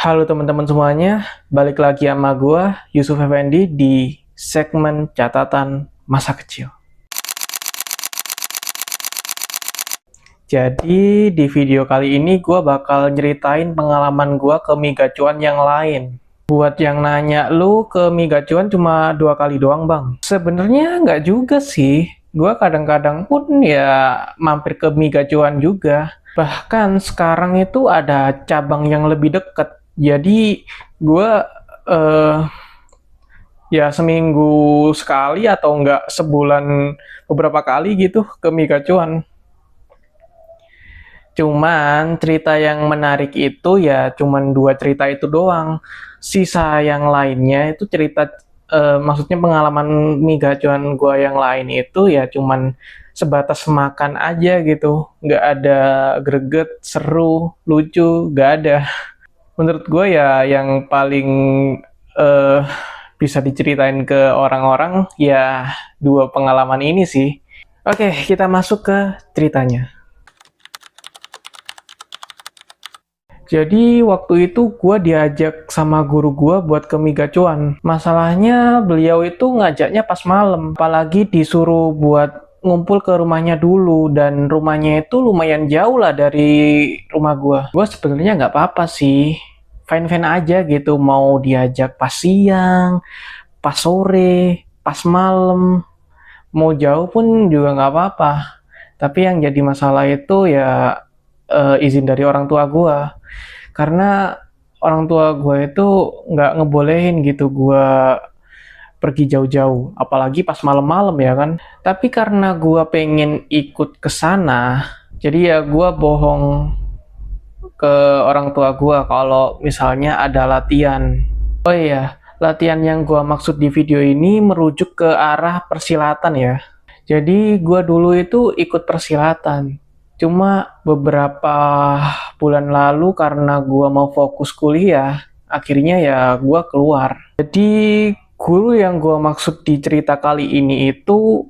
Halo teman-teman semuanya, balik lagi sama gua Yusuf Effendi di segmen catatan masa kecil. Jadi di video kali ini gua bakal nyeritain pengalaman gua ke Migacuan yang lain. Buat yang nanya, lu ke Migacuan cuma 2 kali doang bang? Sebenarnya nggak juga sih, gua kadang-kadang pun ya mampir ke Migacuan juga. Bahkan sekarang itu ada cabang yang lebih deket. Jadi gua eh, ya seminggu sekali atau enggak sebulan beberapa kali gitu ke Migacuan. Cuman cerita yang menarik itu ya cuman 2 cerita itu doang. Sisa yang lainnya itu cerita maksudnya pengalaman migacuan gua yang lain itu ya cuman sebatas makan aja gitu. Nggak ada greget, seru, lucu, nggak ada. Menurut gue ya yang paling eh, bisa diceritain ke orang-orang ya 2 pengalaman ini sih. Oke, kita masuk ke ceritanya. Jadi waktu itu gue diajak sama guru gue buat ke Migacuan. Masalahnya beliau itu ngajaknya pas malam, apalagi disuruh buat ngumpul ke rumahnya dulu dan rumahnya itu lumayan jauh lah dari rumah gue. Gue sebenarnya nggak apa-apa sih, fine-fine aja gitu mau diajak pas siang, pas sore, pas malam, mau jauh pun juga nggak apa-apa. Tapi yang jadi masalah itu ya izin dari orang tua gue, karena orang tua gue itu nggak ngebolehin gitu gue pergi jauh-jauh, apalagi pas malam-malam ya kan. Tapi karena gue pengen ikut ke sana, jadi ya gue bohong ke orang tua gue kalau misalnya ada latihan. Oh iya, latihan yang gue maksud di video ini merujuk ke arah persilatan ya. Jadi gue dulu itu ikut persilatan. Cuma beberapa bulan lalu karena gue mau fokus kuliah, akhirnya ya gue keluar. Jadi guru yang gue maksud di cerita kali ini itu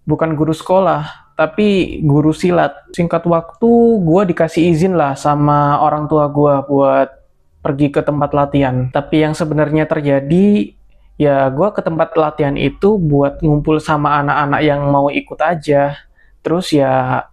bukan guru sekolah, tapi guru silat. Singkat waktu gue dikasih izin lah sama orang tua gue buat pergi ke tempat latihan. Tapi yang sebenarnya terjadi, ya gue ke tempat latihan itu buat ngumpul sama anak-anak yang mau ikut aja. Terus ya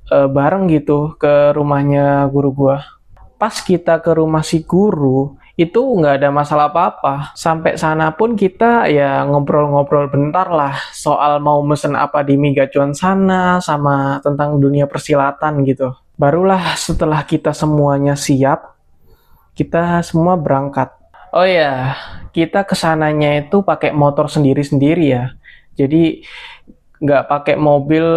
bareng gitu ke rumahnya guru gue. Pas kita ke rumah si guru, itu nggak ada masalah apa-apa. Sampai sana pun kita ya ngobrol-ngobrol bentar lah soal mau mesen apa di Migacuan sana, sama tentang dunia persilatan gitu. Barulah setelah kita semuanya siap, kita semua berangkat. Oh ya, kita kesananya itu pakai motor sendiri-sendiri ya. Jadi nggak pakai mobil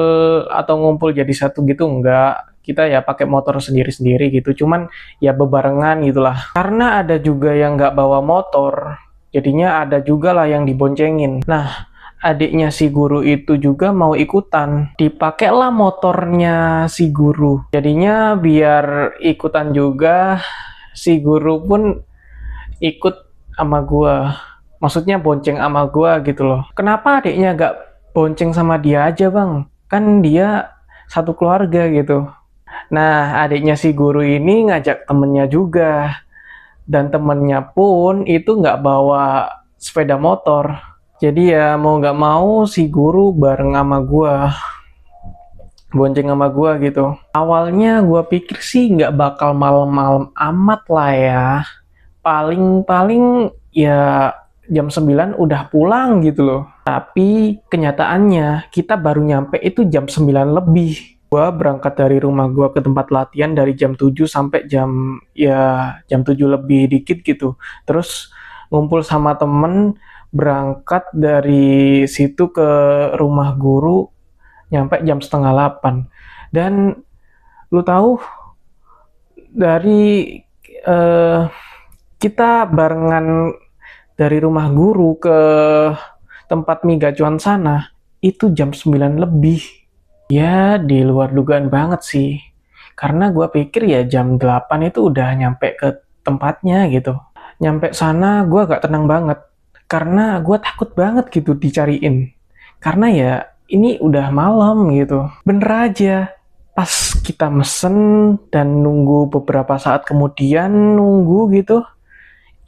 atau ngumpul jadi satu gitu, nggak. Kita ya pakai motor sendiri-sendiri gitu. Cuman ya bebarengan gitulah. Karena ada juga yang nggak bawa motor, jadinya ada juga lah yang diboncengin. Nah, adiknya si guru itu juga mau ikutan. Dipakailah motornya si guru. Jadinya biar ikutan juga, si guru pun ikut sama gua. Maksudnya bonceng sama gua gitu loh. Kenapa adiknya gak bonceng sama dia aja bang? Kan dia satu keluarga gitu. Nah, adiknya si guru ini ngajak temennya juga. Dan temennya pun itu nggak bawa sepeda motor. Jadi ya mau nggak mau si guru bareng sama gua, bonceng sama gua gitu. Awalnya gua pikir sih nggak bakal malam-malam amat lah ya. Paling-paling ya jam 9 udah pulang gitu loh. Tapi kenyataannya kita baru nyampe itu jam 9 lebih. Gua berangkat dari rumah gua ke tempat latihan dari jam 7 sampai jam 7 lebih dikit gitu. Terus ngumpul sama temen, berangkat dari situ ke rumah guru nyampe jam setengah 8. Dan lu tahu dari eh, kita barengan dari rumah guru ke tempat migacuan sana itu jam 9 lebih. Ya, di luar dugaan banget sih. Karena gue pikir ya jam 8 itu udah nyampe ke tempatnya gitu. Nyampe sana gue gak tenang banget. Karena gue takut banget gitu dicariin. Karena ya ini udah malam gitu. Bener aja. Pas kita mesen dan nunggu beberapa saat kemudian nunggu gitu,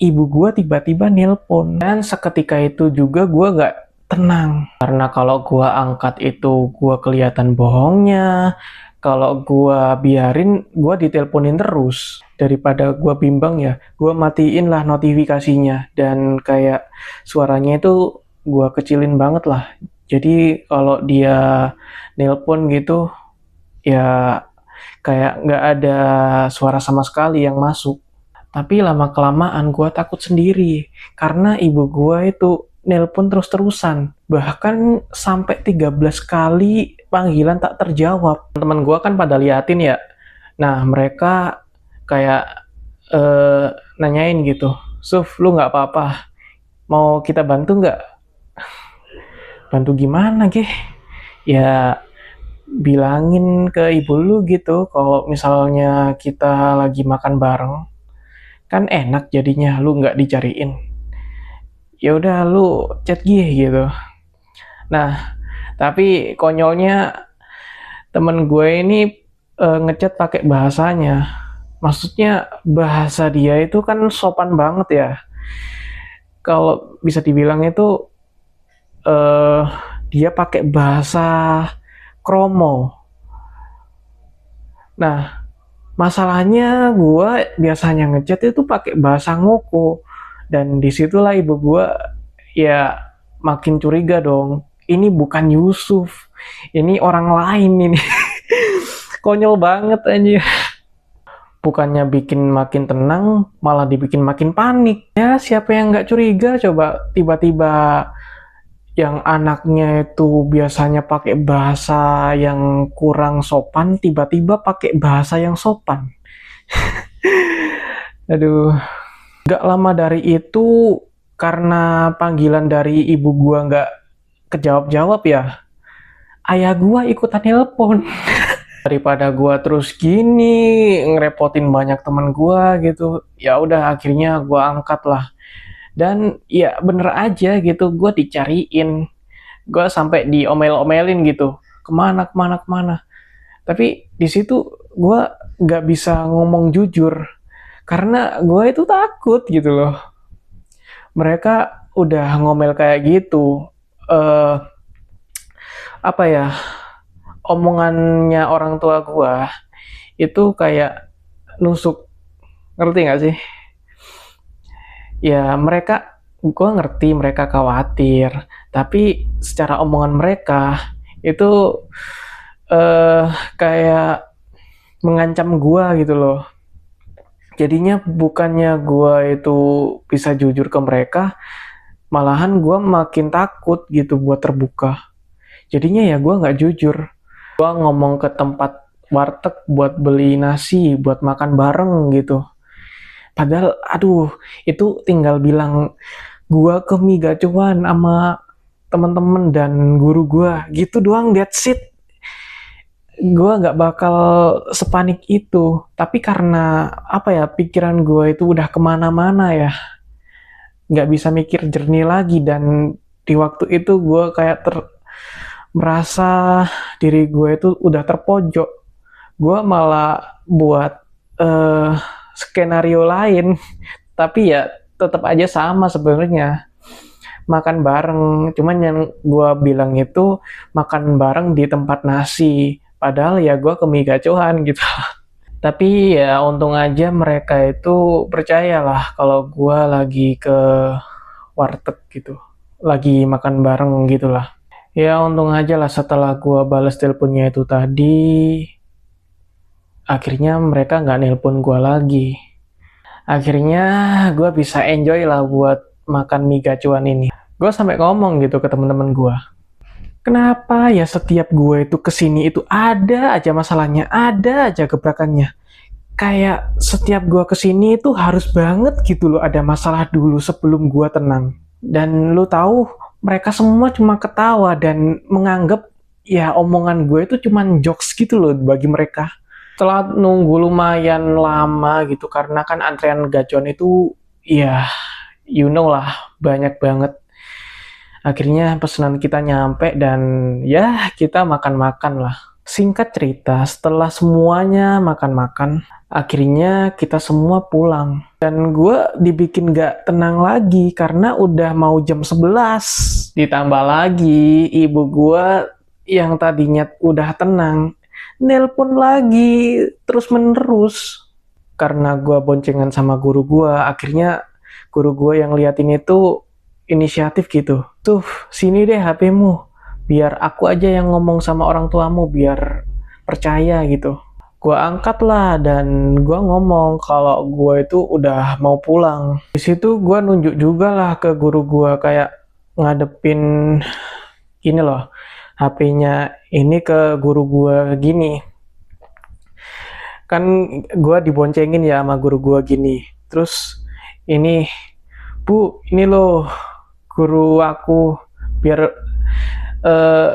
ibu gua tiba-tiba nelpon. Dan seketika itu juga gua gak tenang. Karena kalau gua angkat itu gua kelihatan bohongnya. Kalau gua biarin, gua diteleponin terus. Daripada gua bimbang ya, gua matiin lah notifikasinya. Dan kayak suaranya itu gua kecilin banget lah. Jadi kalau dia nelpon gitu, ya kayak nggak ada suara sama sekali yang masuk. Tapi lama-kelamaan gue takut sendiri, karena ibu gue itu nelpon terus-terusan. Bahkan sampai 13 kali panggilan tak terjawab. Teman gue kan pada liatin ya. Nah, mereka kayak nanyain gitu, Suf, lu nggak apa-apa? Mau kita bantu nggak? Bantu gimana, Geh? Ya, bilangin ke ibu lu gitu, kalau misalnya kita lagi makan bareng, kan enak jadinya lu nggak dicariin. Ya udah lu chat gue gitu. Nah, tapi konyolnya temen gue ini ngechat pakai bahasanya. Maksudnya bahasa dia itu kan sopan banget ya. Kalau bisa dibilang itu eh, dia pakai bahasa kromo. Nah, masalahnya gue biasanya ngechat itu pakai bahasa ngoko. Dan disitulah ibu gue ya makin curiga dong. Ini bukan Yusuf, ini orang lain ini. Konyol banget aja. Bukannya bikin makin tenang, malah dibikin makin panik. Ya siapa yang nggak curiga coba tiba-tiba yang anaknya itu biasanya pakai bahasa yang kurang sopan, tiba-tiba pakai bahasa yang sopan. Aduh. Gak lama dari itu, karena panggilan dari ibu gua nggak kejawab-jawab ya, ayah gua ikutan telepon. Daripada gua terus gini ngerepotin banyak teman gua gitu, ya udah akhirnya gua angkat lah. Dan ya bener aja gitu, gua dicariin, gua sampai diomel-omelin gitu, kemana kemana kemana. Tapi di situ gua nggak bisa ngomong jujur, karena gua itu takut gitu loh. Mereka udah ngomel kayak gitu, eh apa ya, omongannya orang tua gua itu kayak nusuk, ngerti nggak sih? Ya mereka, gua ngerti mereka khawatir, tapi secara omongan mereka itu eh kayak mengancam gua gitu loh. Jadinya bukannya gua itu bisa jujur ke mereka, malahan gua makin takut gitu buat terbuka. Jadinya ya gua nggak jujur. Gua ngomong ke tempat warteg buat beli nasi, buat makan bareng gitu. Padahal, aduh, itu tinggal bilang gua ke mie gacuan sama temen-temen dan guru gua, gitu doang, that's it. Gua nggak bakal sepanik itu. Tapi karena, apa ya, pikiran gua itu udah kemana-mana ya, nggak bisa mikir jernih lagi, dan di waktu itu gua kayak merasa diri gue itu udah terpojok. Gue malah buat eh, skenario lain, tapi ya tetap aja sama sebenarnya, makan bareng. Cuman yang gue bilang itu makan bareng di tempat nasi, padahal ya gue ke mie gacohan gitu. Tapi ya untung aja mereka itu percayalah kalau gue lagi ke warteg gitu, lagi makan bareng gitulah. Ya untung aja lah setelah gua balas teleponnya itu tadi, akhirnya mereka nggak nelpon gua lagi. Akhirnya gua bisa enjoy lah buat makan mie gacuan ini. Gua sampai ngomong gitu ke teman-teman gua, kenapa ya setiap gua itu kesini itu ada aja masalahnya, ada aja gebrakannya. Kayak setiap gua kesini itu harus banget gitu loh ada masalah dulu sebelum gua tenang. Dan lu tahu, mereka semua cuma ketawa dan menganggap ya omongan gue itu cuma jokes gitu loh bagi mereka. Setelah nunggu lumayan lama gitu, karena kan antrean gacuan itu ya you know lah, banyak banget. Akhirnya pesanan kita nyampe dan ya kita makan-makan lah. Singkat cerita, setelah semuanya makan-makan, akhirnya kita semua pulang. Dan gue dibikin gak tenang lagi karena udah mau jam 11. Ditambah lagi, ibu gue yang tadinya udah tenang, nelpon lagi terus-menerus. Karena gue boncengan sama guru gue, akhirnya guru gue yang liatin itu inisiatif gitu. Tuh, sini deh HP-mu. Biar aku aja yang ngomong sama orang tuamu, biar percaya gitu. Gue angkat lah dan gue ngomong kalau gue itu udah mau pulang. Di situ gue nunjuk juga lah ke guru gue, kayak ngadepin gini loh, HP-nya ini ke guru gue gini. Kan gue diboncengin ya sama guru gue gini. Terus ini, Bu, ini loh guru aku, biar eh,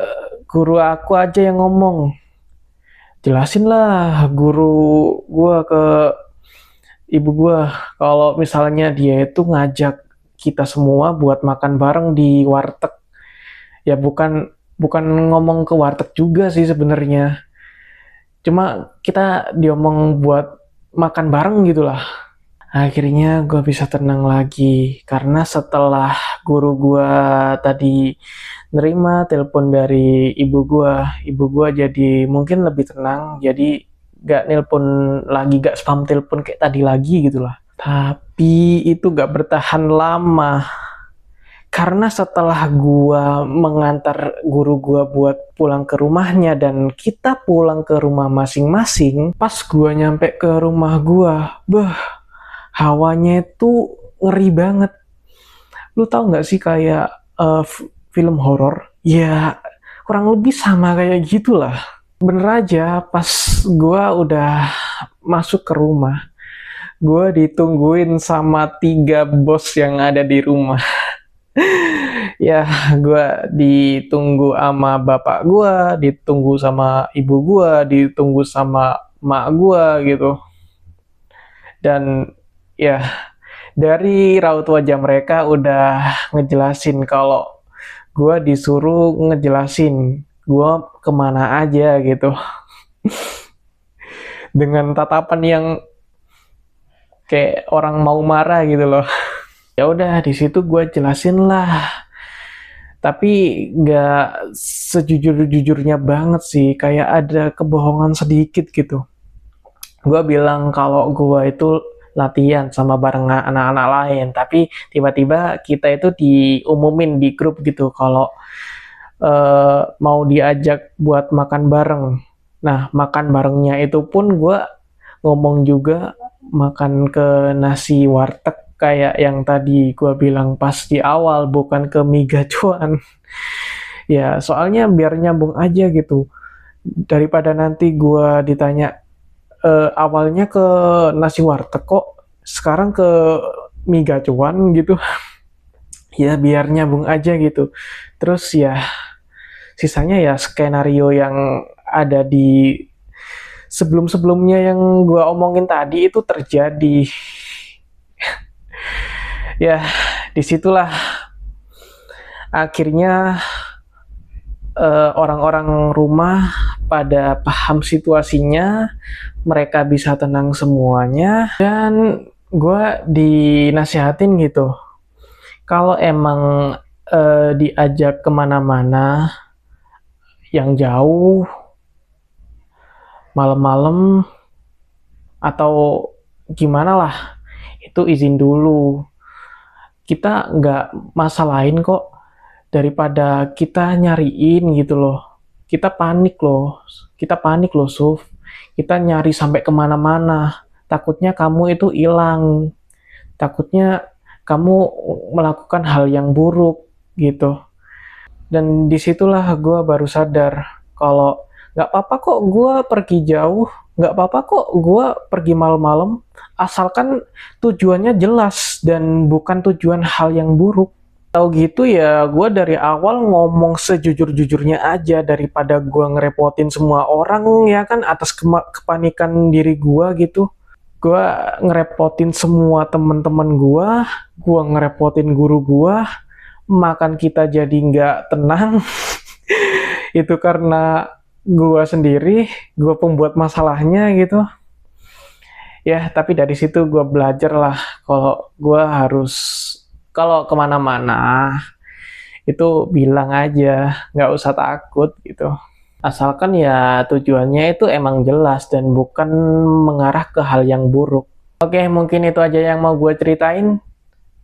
guru aku aja yang ngomong. Jelasin lah guru gua ke ibu gua kalau misalnya dia itu ngajak kita semua buat makan bareng di warteg. Ya bukan bukan ngomong ke warteg juga sih sebenarnya. Cuma kita diomong buat makan bareng gitulah. Akhirnya gue bisa tenang lagi karena setelah guru gue tadi nerima telepon dari ibu gue jadi mungkin lebih tenang, jadi gak nelpon lagi, gak spam telepon kayak tadi lagi gitu lah. Tapi itu gak bertahan lama karena setelah gue mengantar guru gue buat pulang ke rumahnya dan kita pulang ke rumah masing-masing, pas gue nyampe ke rumah gue, hawanya itu ngeri banget. Lu tau gak sih kayak film horor? Ya kurang lebih sama kayak gitulah. Bener aja pas gua udah masuk ke rumah, gua ditungguin sama 3 bos yang ada di rumah. Ya, gua ditunggu sama bapak gua, ditunggu sama ibu gua, ditunggu sama emak gua gitu. Dan ya, dari raut wajah mereka udah ngejelasin kalau gue disuruh ngejelasin gue kemana aja gitu. Dengan tatapan yang kayak orang mau marah gitu loh. Ya udah di situ gue jelasin lah. Tapi gak sejujur-jujurnya banget sih. Kayak ada kebohongan sedikit gitu. Gue bilang kalau gue itu latihan sama bareng anak-anak lain, tapi tiba-tiba kita itu diumumin di grup gitu kalau mau diajak buat makan bareng. Nah, makan barengnya itu pun gue ngomong juga makan ke nasi warteg kayak yang tadi gue bilang pas di awal, bukan ke mie gacuan. Ya, soalnya biar nyambung aja gitu. Daripada nanti gue ditanya awalnya ke nasi warteg kok sekarang ke mie gacuan gitu. Ya biar nyambung aja gitu. Terus ya sisanya ya skenario yang ada di sebelum-sebelumnya yang gue omongin tadi itu terjadi. Ya disitulah akhirnya orang-orang rumah pada paham situasinya, mereka bisa tenang semuanya, dan gue dinasihatin gitu. Kalau emang diajak kemana-mana yang jauh, malam-malam, atau gimana lah, itu izin dulu. Kita nggak masalahin kok, daripada kita nyariin gitu loh. Kita panik loh Suf. Kita nyari sampai kemana-mana, takutnya kamu itu hilang, takutnya kamu melakukan hal yang buruk gitu. Dan disitulah gue baru sadar kalau gak apa-apa kok gue pergi jauh, gak apa-apa kok gue pergi malam-malam, asalkan tujuannya jelas dan bukan tujuan hal yang buruk. Tahu gitu ya, gue dari awal ngomong sejujur-jujurnya aja daripada gue ngerepotin semua orang ya kan atas kepanikan diri gue gitu. Gue ngerepotin semua temen-temen gue ngerepotin guru gue, makan kita jadi nggak tenang. Itu karena gue sendiri, gue pembuat masalahnya gitu. Ya, tapi dari situ gue belajar lah kalau gue harus, kalau kemana-mana itu bilang aja, nggak usah takut gitu. Asalkan ya tujuannya itu emang jelas dan bukan mengarah ke hal yang buruk. Oke, mungkin itu aja yang mau gue ceritain.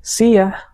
See ya.